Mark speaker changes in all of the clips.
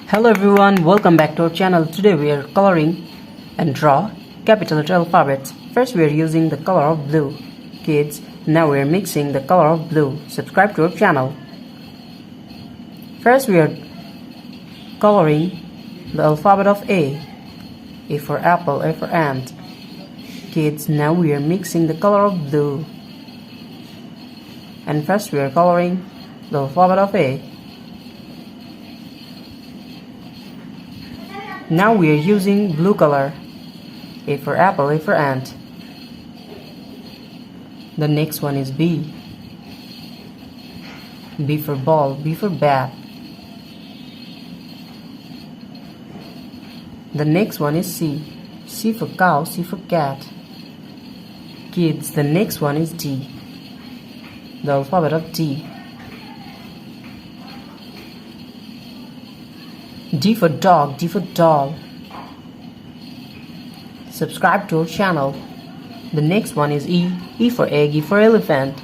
Speaker 1: Hello everyone, welcome back to our channel. Today we are coloring and draw capital letter alphabets. First we are using the color of blue. Kids, now we are mixing the color of blue. Subscribe to our channel. First we are coloring the alphabet of A. A for apple, A for ant. Kids, now we are mixing the color of blue. And first we are coloring the alphabet of A. Now we are using blue color. A for apple, A for ant. The next one is B. B for ball, B for bat. The next one is C. C for cow, C for cat. Kids, the next one is D. The alphabet of D. D for dog, D for doll. Subscribe to our channel. The next one is E. E for egg, E for elephant.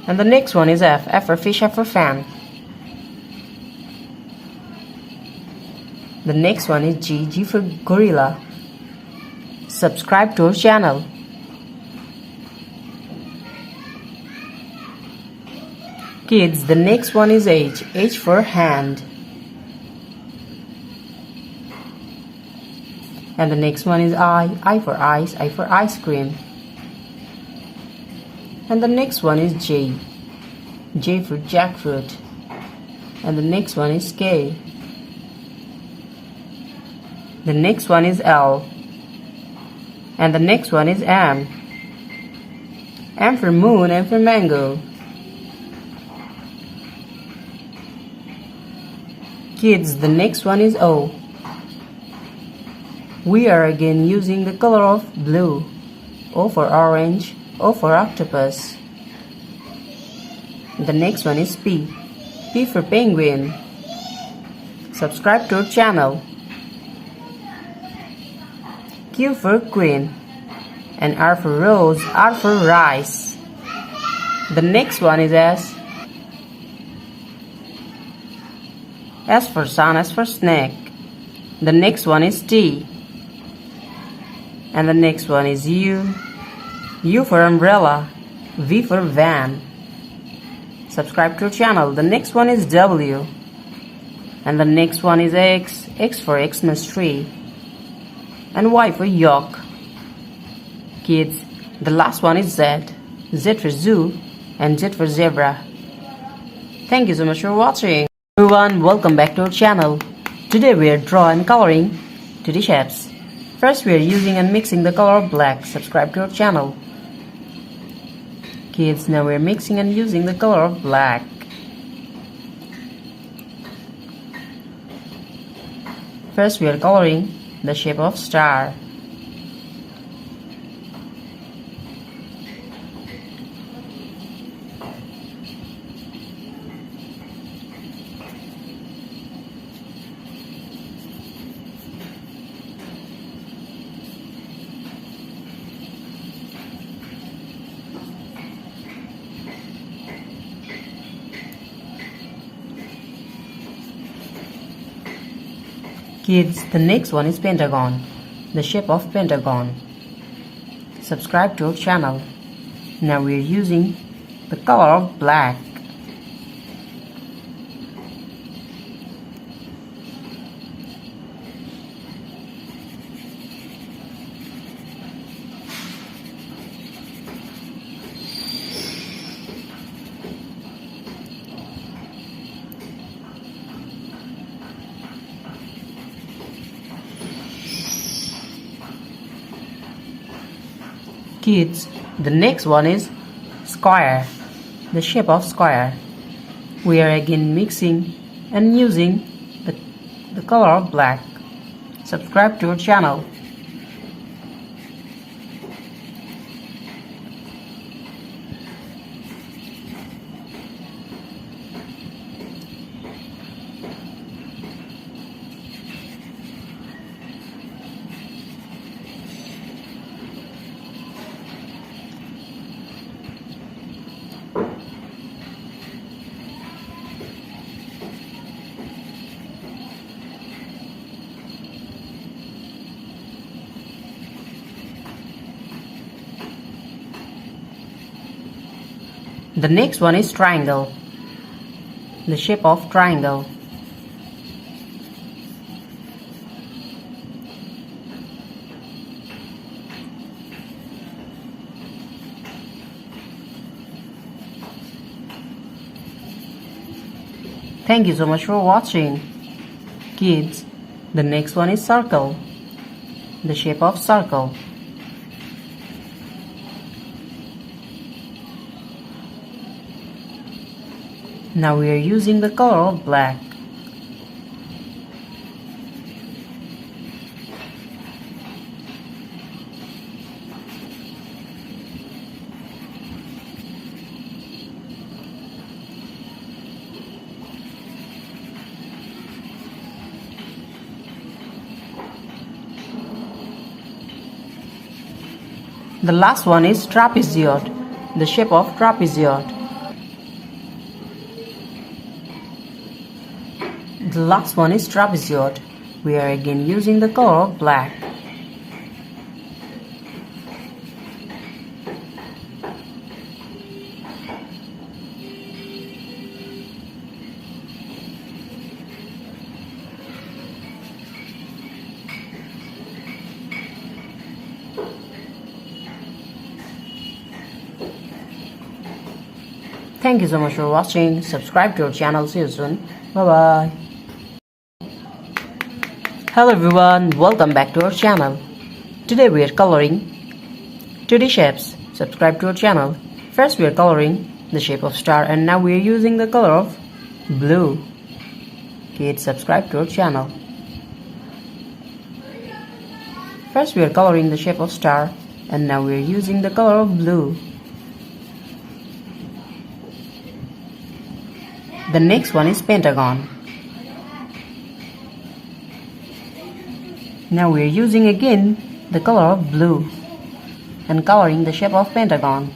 Speaker 1: And the next one is F. F for fish, F for fan. The next one is G. G for gorilla. Subscribe to our channel. Kids, the next one is H. H for hand. And the next one is I. I for ice, I for ice cream. And the next one is J. J for jackfruit. And the next one is K. The next one is L. And the next one is M. M for moon, M for mango. Kids, the next one is O. We are again using the color of blue. O for orange, O for octopus. The next one is P. P for penguin. Subscribe to our channel. Q for queen. And R for rose, R for rice. The next one is S. S for sun, S for snake. The next one is T. And the next one is U. U for umbrella. V for van. Subscribe to our channel. The next one is W. And the next one is X. X for Xmas tree. And Y for yolk. Kids, the last one is Z. Z for zoo and Z for zebra. Thank you so much for watching. Everyone, welcome back to our channel. Today we are drawing and coloring 2D shapes. First we are using and mixing the color of black. Subscribe to our channel. Kids, now we are mixing and using the color of black. First we are coloring the shape of star. Kids, the next one is pentagon, the shape of pentagon. Subscribe to our channel. Now we are using the color of black. Kids, the next one is square, the shape of square. We are again mixing and using the color of black. Subscribe to our channel. The next one is triangle. The shape of triangle. Thank you so much for watching. Kids, the next one is circle. The shape of circle. Now we are using the color of black. The last one is trapezoid, the shape of trapezoid. The last one is trapezoid. We are again using the color of black. Thank you so much for watching. Subscribe to our channel. See you soon. Bye bye. Hello everyone, welcome back to our channel. Today we are coloring 2D shapes. Subscribe to our channel. First we are coloring the shape of star, and now we are using the color of blue. Kids, subscribe to our channel. First we are coloring the shape of star, and now we are using the color of blue. The next one is pentagon. Now we are using again the color of blue and coloring the shape of pentagon.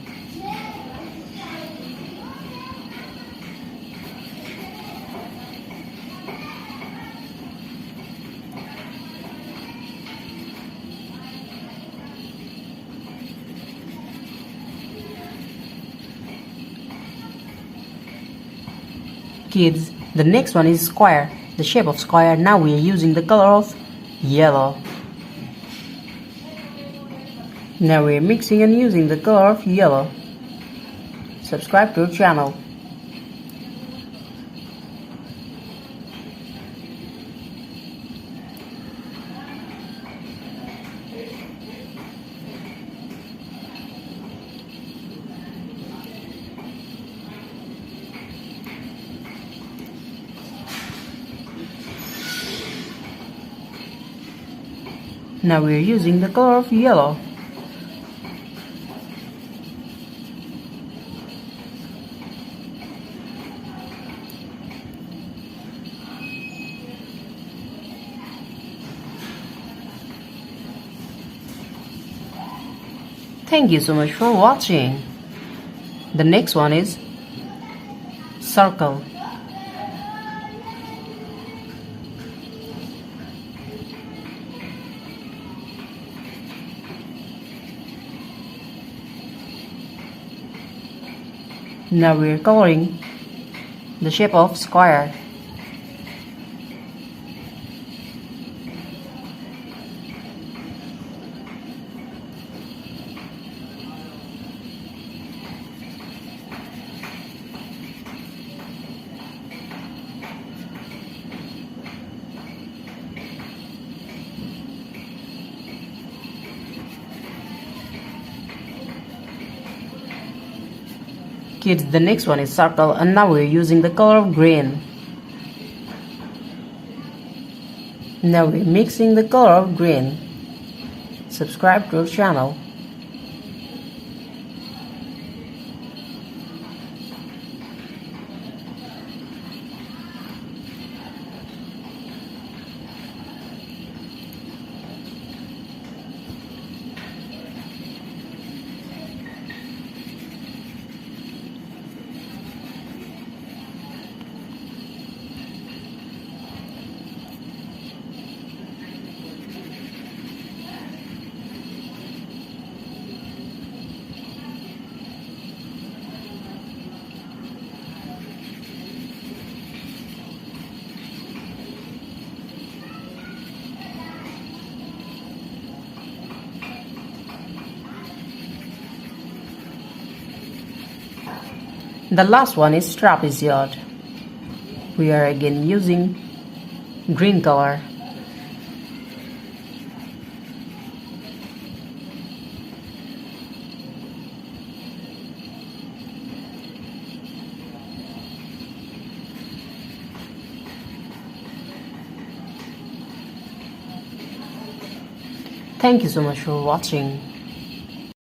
Speaker 1: Kids, the next one is square, the shape of square. Now we are using the color of yellow. Now we are mixing and using the color of yellow. Subscribe to our channel. Now we are using the color of yellow. Thank you so much for watching. The next one is circle. Now we are coloring the shape of square. Kids, the next one is circle, and now we're using the color of green. Now we're mixing the color of green. Subscribe to our channel. The last one is trapezoid. We are again using green color. Thank you so much for watching.